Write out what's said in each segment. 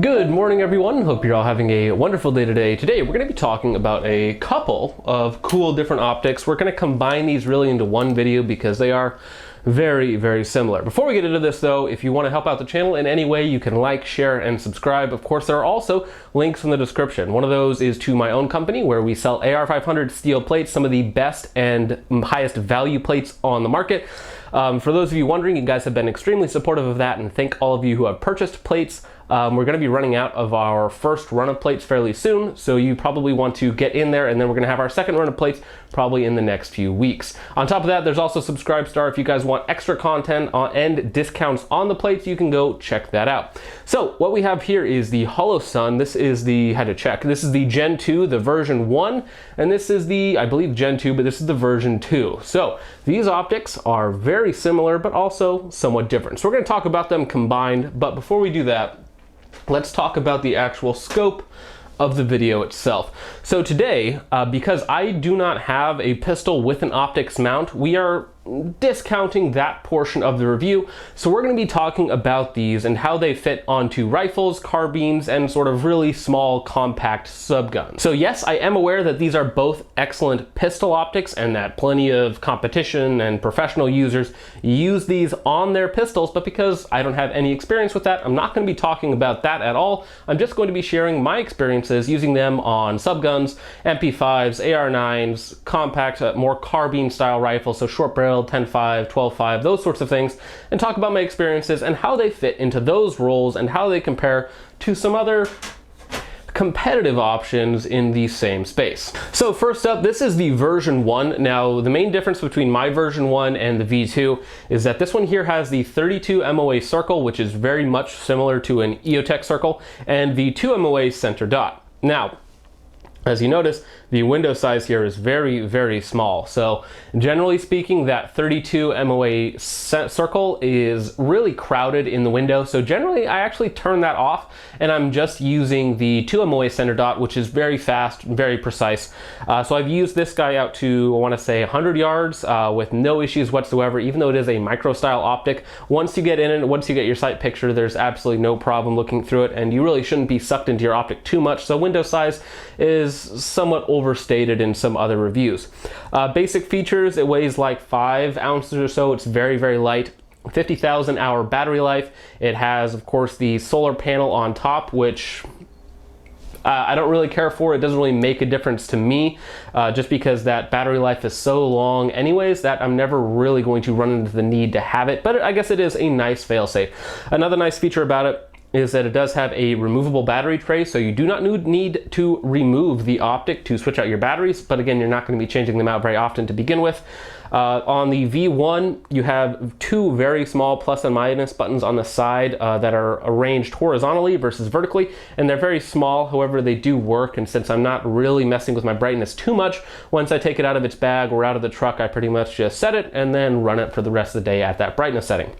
Good morning, everyone. Hope you're all having a wonderful day today. Today, we're going to be talking about a couple of cool different optics. We're going to combine these really into one video because they are very, very similar. Before we get into this though, if you want to help out the channel in any way, you can like, share, and subscribe. Of course, there are also links in the description. One of those is to my own company where we sell AR500 steel plates, some of the best and highest value plates on the market. For those of you wondering, you guys have been extremely supportive of that, and thank all of you who have purchased plates. We're going to be running out of our first run of plates fairly soon, so you probably want to get in there, and then we're going to have our second run of plates probably in the next few weeks. On top of that, there's also Subscribestar. If you guys want extra content and discounts on the plates, you can go check that out. So what we have here is the Holosun. This is the, had to check, this is the Gen 2, the version 1, and this is the, I believe, Gen 2, but this is the version 2. So these optics are very similar, but also somewhat different. So we're going to talk about them combined, but before we do that, let's talk about the actual scope of the video itself. So today, because I do not have a pistol with an optics mount, we are discounting that portion of the review. So we're going to be talking about these and how they fit onto rifles, carbines, and sort of really small compact subguns. So yes, I am aware that these are both excellent pistol optics and that plenty of competition and professional users use these on their pistols, but because I don't have any experience with that, I'm not going to be talking about that at all. I'm just going to be sharing my experiences using them on subguns, MP5s, AR9s, compact, more carbine style rifles, so short barrel, 10.5, 12.5, those sorts of things, and talk about my experiences and how they fit into those roles and how they compare to some other competitive options in the same space. So first up, this is the version 1. Now, the main difference between my version 1 and the V2 is that this one here has the 32 MOA circle, which is very much similar to an EOTech circle, and the 2 MOA center dot. Now, as you notice, the window size here is very, very small. So generally speaking, that 32 MOA circle is really crowded in the window. So generally, I actually turn that off, and I'm just using the 2 MOA center dot, which is very fast, very precise. So I've used this guy out to, I want to say, 100 yards with no issues whatsoever, even though it is a micro style optic. Once you get in it, once you get your sight picture, there's absolutely no problem looking through it, and you really shouldn't be sucked into your optic too much. So window size is somewhat overstated in some other reviews. Basic features, it weighs like 5 ounces or so. It's very, very light. 50,000 hour battery life. It has, of course, the solar panel on top, which I don't really care for. It doesn't really make a difference to me, just because that battery life is so long anyways that I'm never really going to run into the need to have it, but I guess it is a nice failsafe. Another nice feature about it is that it does have a removable battery tray, so you do not need to remove the optic to switch out your batteries, but again, you're not going to be changing them out very often to begin with. On the V1, you have 2 very small plus and minus buttons on the side that are arranged horizontally versus vertically, and they're very small. However, they do work, and since I'm not really messing with my brightness too much, once I take it out of its bag or out of the truck, I pretty much just set it and then run it for the rest of the day at that brightness setting.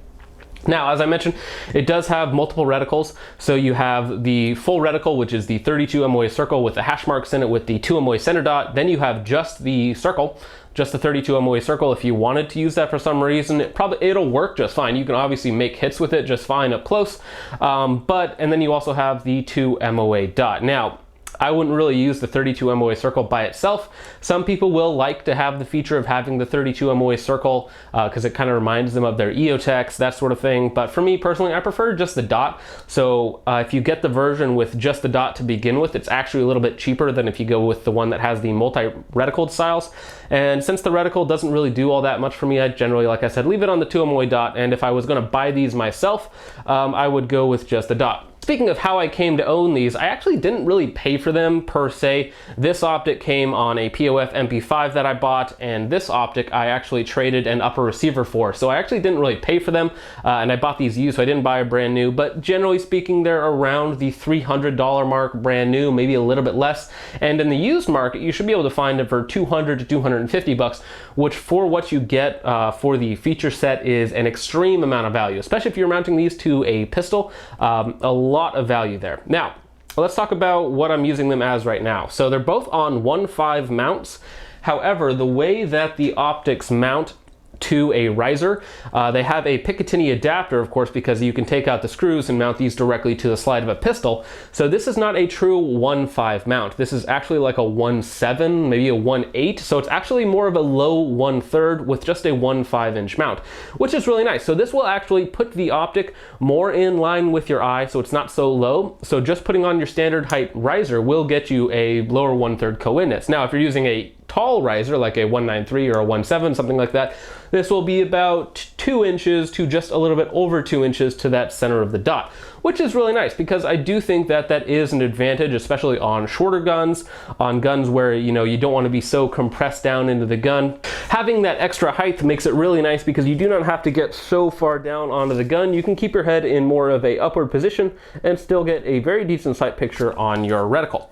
Now, as I mentioned, it does have multiple reticles. So you have the full reticle, which is the 32 MOA circle with the hash marks in it with the 2 MOA center dot. Then you have just the circle, just the 32 MOA circle. If you wanted to use that for some reason, it'll work just fine. You can obviously make hits with it just fine up close. And then you also have the 2 MOA dot. Now, I wouldn't really use the 32 MOA circle by itself. Some people will like to have the feature of having the 32 MOA circle because it kind of reminds them of their EOTechs, that sort of thing. But for me personally, I prefer just the dot. So if you get the version with just the dot to begin with, it's actually a little bit cheaper than if you go with the one that has the multi-reticled styles. And since the reticle doesn't really do all that much for me, I generally, like I said, leave it on the 2 MOA dot. And if I was going to buy these myself, I would go with just the dot. Speaking of how I came to own these, I actually didn't really pay for them per se. This optic came on a POF MP5 that I bought, and this optic I actually traded an upper receiver for. So I actually didn't really pay for them, and I bought these used, so I didn't buy a brand new, but generally speaking, they're around the $300 mark brand new, maybe a little bit less. And in the used market, you should be able to find them for $200 to $250, which for what you get for the feature set is an extreme amount of value, especially if you're mounting these to a pistol. A lot of value there. Now, let's talk about what I'm using them as right now. So they're both on 1.5 mounts. However, the way that the optics mount to a riser. They have a Picatinny adapter, of course, because you can take out the screws and mount these directly to the slide of a pistol. So this is not a true 1.5 mount. This is actually like a 1.7, maybe a 1.8. So it's actually more of a low 1/3 with just a 1.5 inch mount, which is really nice. So this will actually put the optic more in line with your eye, so it's not so low. So just putting on your standard height riser will get you a lower 1/3 co-witness. Now, if you're using a tall riser like a 1.93 or a 1.7, something like that, this will be about 2 inches to just a little bit over 2 inches to that center of the dot, which is really nice because I do think that that is an advantage, especially on shorter guns, on guns where you don't want to be so compressed down into the gun. Having that extra height makes it really nice because you do not have to get so far down onto the gun. You can keep your head in more of a upward position and still get a very decent sight picture on your reticle.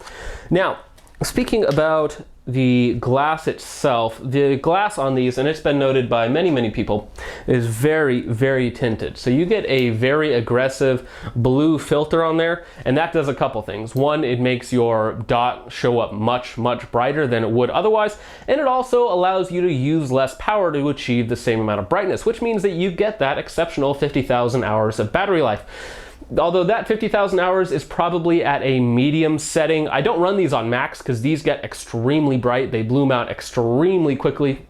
Now, speaking about the glass itself, the glass on these, and it's been noted by many people, is very, very tinted. So you get a very aggressive blue filter on there, and that does a couple things. One, it makes your dot show up much brighter than it would otherwise, and it also allows you to use less power to achieve the same amount of brightness, which means that you get that exceptional 50,000 hours of battery life. Although that 50,000 hours is probably at a medium setting. I don't run these on max because these get extremely bright. They bloom out extremely quickly.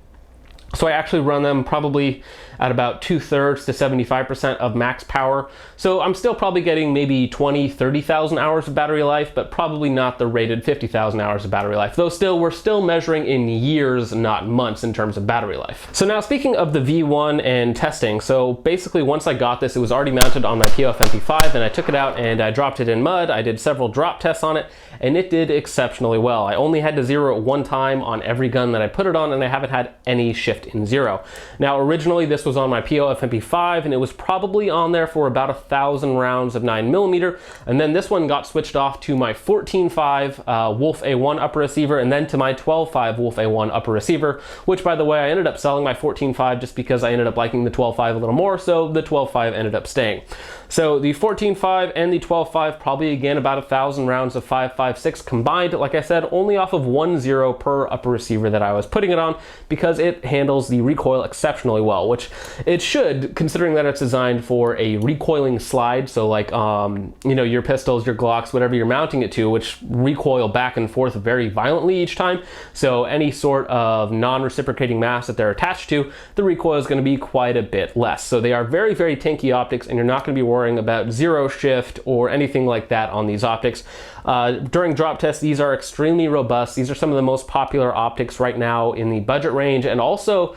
So I actually run them probably at about 2/3 to 75% of max power. So I'm still probably getting maybe 20-30,000 hours of battery life, but probably not the rated 50,000 hours of battery life. Though we're still measuring in years, not months, in terms of battery life. So now speaking of the V1 and testing, so basically once I got this, it was already mounted on my POF MP5, and I took it out and I dropped it in mud. I did several drop tests on it, and it did exceptionally well. I only had to zero it one time on every gun that I put it on, and I haven't had any shift in zero. Now originally this was on my POF MP5, and it was probably on there for about 1,000 rounds of 9mm, and then this one got switched off to my 14.5 Wolf A1 upper receiver, and then to my 12.5 Wolf A1 upper receiver, which by the way I ended up selling my 14.5 just because I ended up liking the 12.5 a little more, so the 12.5 ended up staying. So the 14.5 and the 12.5 probably again about 1,000 rounds of 5.56 combined, like I said, only off of 1.0 per upper receiver that I was putting it on, because it handles the recoil exceptionally well, which it should, considering that it's designed for a recoiling slide. So like your pistols, your Glocks, whatever you're mounting it to, which recoil back and forth very violently each time. So any sort of non-reciprocating mass that they're attached to, the recoil is going to be quite a bit less. So they are very tanky optics, and you're not going to be worrying about zero shift or anything like that on these optics. During drop tests, these are extremely robust. These are some of the most popular optics right now in the budget range, and also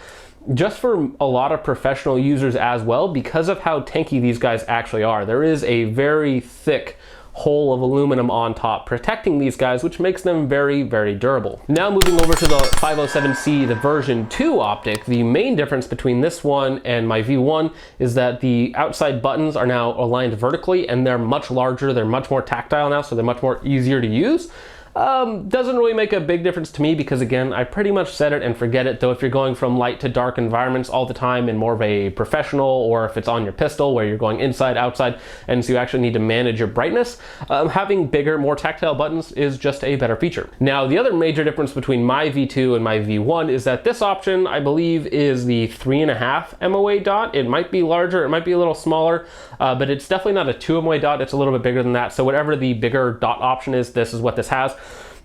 just for a lot of professional users as well, because of how tanky these guys actually are. There is a very thick hole of aluminum on top protecting these guys, which makes them very durable. Now moving over to the 507C, the version 2 optic, the main difference between this one and my V1 is that the outside buttons are now aligned vertically, and they're much larger, they're much more tactile now, so they're much more easier to use. Doesn't really make a big difference to me because, again, I pretty much set it and forget it. Though if you're going from light to dark environments all the time in more of a professional, or if it's on your pistol where you're going inside, outside, and so you actually need to manage your brightness, having bigger, more tactile buttons is just a better feature. Now, the other major difference between my V2 and my V1 is that this option, I believe, is the 3.5 MOA dot. It might be larger, it might be a little smaller, but it's definitely not a 2 MOA dot. It's a little bit bigger than that. So whatever the bigger dot option is, this is what this has.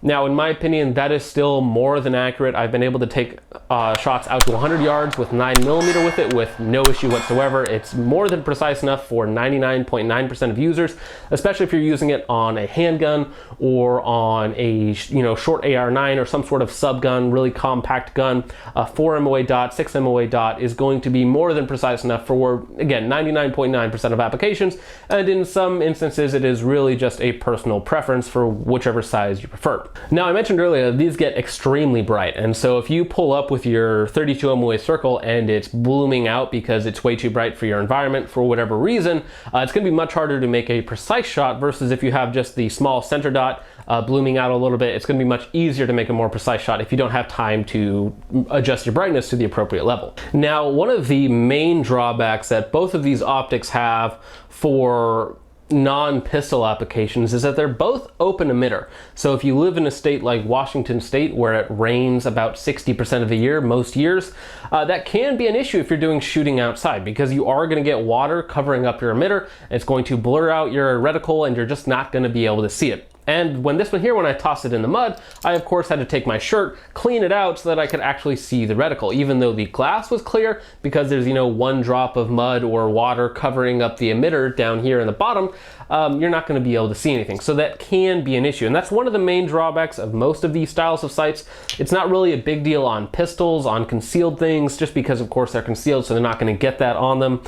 Now, in my opinion, that is still more than accurate. I've been able to take shots out to 100 yards with 9mm with it with no issue whatsoever. It's more than precise enough for 99.9% of users, especially if you're using it on a handgun or on a short AR-9 or some sort of sub-gun, really compact gun. A 4 MOA dot, 6 MOA dot is going to be more than precise enough for, again, 99.9% of applications, and in some instances it is really just a personal preference for whichever size you prefer. Now, I mentioned earlier, these get extremely bright, and so if you pull up with your 32 MOA circle and it's blooming out because it's way too bright for your environment for whatever reason, it's going to be much harder to make a precise shot versus if you have just the small center dot blooming out a little bit. It's going to be much easier to make a more precise shot if you don't have time to adjust your brightness to the appropriate level. Now, one of the main drawbacks that both of these optics have for non-pistol applications is that they're both open emitter. So if you live in a state like Washington State where it rains about 60% of the year, most years, that can be an issue if you're doing shooting outside, because you are going to get water covering up your emitter. It's going to blur out your reticle and you're just not going to be able to see it. And when I tossed it in the mud, I of course had to take my shirt, clean it out so that I could actually see the reticle, even though the glass was clear, because there's, you know, one drop of mud or water covering up the emitter down here in the bottom. You're not going to be able to see anything. So that can be an issue. And that's one of the main drawbacks of most of these styles of sights. It's not really a big deal on pistols, on concealed things, just because of course they're concealed, so they're not going to get that on them.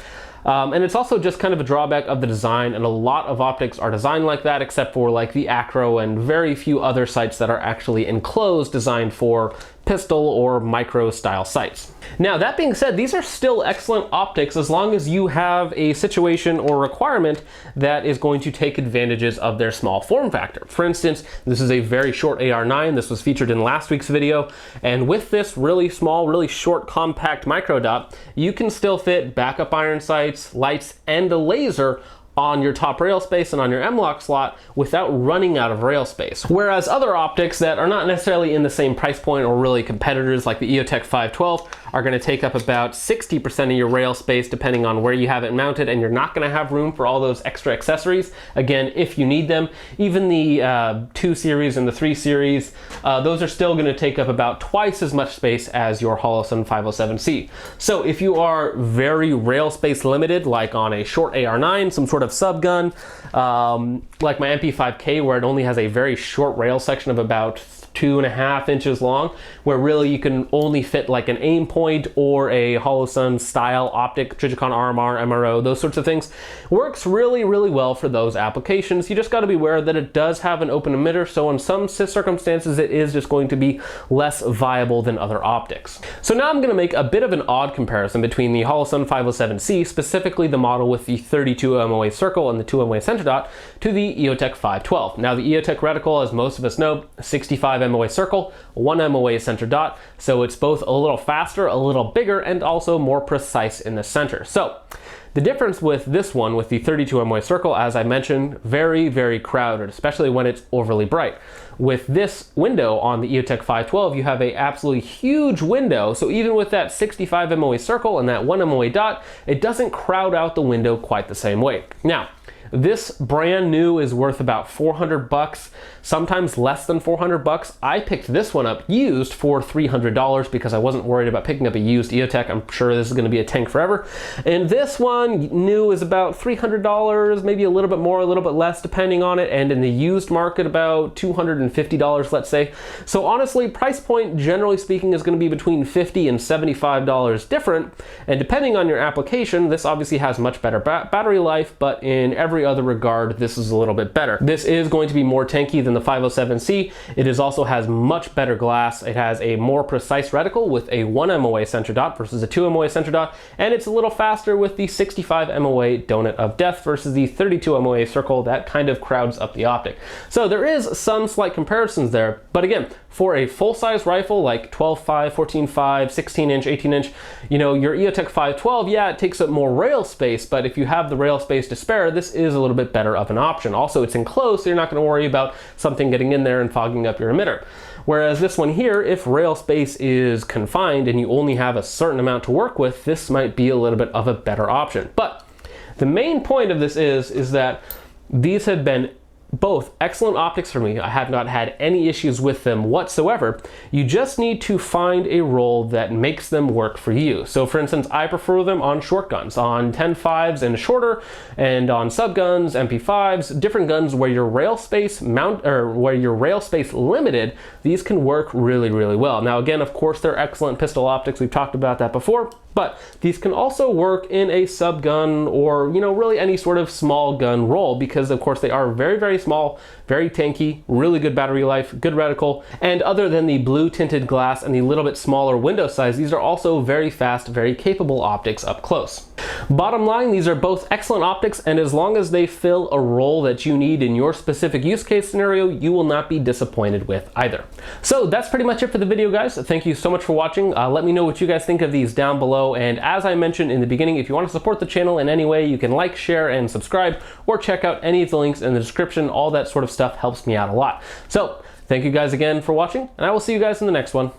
And it's also just kind of a drawback of the design, and a lot of optics are designed like that, except for like the Acro and very few other sights that are actually enclosed, designed for pistol or micro style sights. Now, that being said, these are still excellent optics as long as you have a situation or requirement that is going to take advantages of their small form factor. For instance, this is a very short AR9. This was featured in last week's video. And with this really small, really short, compact micro dot, you can still fit backup iron sights, lights, and a laser on your top rail space and on your M-LOK slot without running out of rail space. Whereas other optics that are not necessarily in the same price point or really competitors, like the EOTech 512, are going to take up about 60% of your rail space depending on where you have it mounted, and you're not going to have room for all those extra accessories, again, if you need them. Even the 2 series and the 3 series, those are still going to take up about twice as much space as your Holosun 407C. So if you are very rail space limited, like on a short AR9, some sort of sub gun, like my MP5K, where it only has a very short rail section of about 2.5 inches long, where really you can only fit like an aim point or a Holosun style optic, Trijicon RMR, MRO, those sorts of things. Works really, really well for those applications. You just got to be aware that it does have an open emitter, so in some circumstances it is just going to be less viable than other optics. So now I'm going to make a bit of an odd comparison between the Holosun 407C, specifically the model with the 32 MOA circle and the 2 MOA center dot, to the EOTech 512. Now the EOTech reticle, as most of us know, 65 MOA circle, 1 MOA center dot, so it's both a little faster, a little bigger, and also more precise in the center. So the difference with this one, with the 32 MOA circle, as I mentioned, very, very crowded, especially when it's overly bright. With this window on the EOTech 512, you have a absolutely huge window, so even with that 65 MOA circle and that 1 MOA dot, it doesn't crowd out the window quite the same way. Now, this brand new is worth about 400 bucks, sometimes less than 400 bucks. I picked this one up used for $300 because I wasn't worried about picking up a used EOTech. I'm sure this is going to be a tank forever. And this one new is about $300, maybe a little bit more, a little bit less depending on it. And in the used market, about $250, let's say. So honestly, price point, generally speaking, is going to be between $50 and $75 different. And depending on your application, this obviously has much better battery life, but in every other regard, this is a little bit better. This is going to be more tanky than the 507C. It also has much better glass. It has a more precise reticle with a 1 MOA center dot versus a 2 MOA center dot, and it's a little faster with the 65 MOA donut of death versus the 32 MOA circle that kind of crowds up the optic. So there is some slight comparisons there, but again, for a full-size rifle like 12.5, 14.5, 16-inch, 18-inch, you know, your EOTech 512, yeah, it takes up more rail space, but if you have the rail space to spare, this is a little bit better of an option. Also, it's enclosed, so you're not going to worry about something getting in there and fogging up your emitter. Whereas this one here, if rail space is confined and you only have a certain amount to work with, this might be a little bit of a better option. But the main point of this is that these have been both excellent optics for me. I have not had any issues with them whatsoever. You just need to find a roll that makes them work for you. So for instance, I prefer them on short guns, on 10.5s and shorter, and on sub guns, MP5s, different guns where your rail space limited, these can work really, really well. Now again, of course, they're excellent pistol optics. We've talked about that before. But these can also work in a sub gun or, you know, really any sort of small gun roll, because of course they are very, very small, very tanky, really good battery life, good reticle, and other than the blue tinted glass and the little bit smaller window size, these are also very fast, very capable optics up close. Bottom line, these are both excellent optics, and as long as they fill a role that you need in your specific use case scenario, you will not be disappointed with either. So that's pretty much it for the video, guys. Thank you so much for watching. Let me know what you guys think of these down below, and as I mentioned in the beginning, if you want to support the channel in any way, you can like, share, and subscribe, or check out any of the links in the description. All that sort of stuff helps me out a lot. So thank you guys again for watching, and I will see you guys in the next one.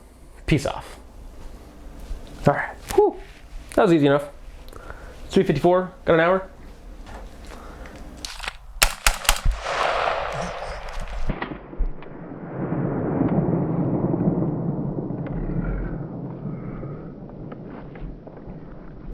Peace off. All right, whew. That was easy enough. 3:54, got an hour.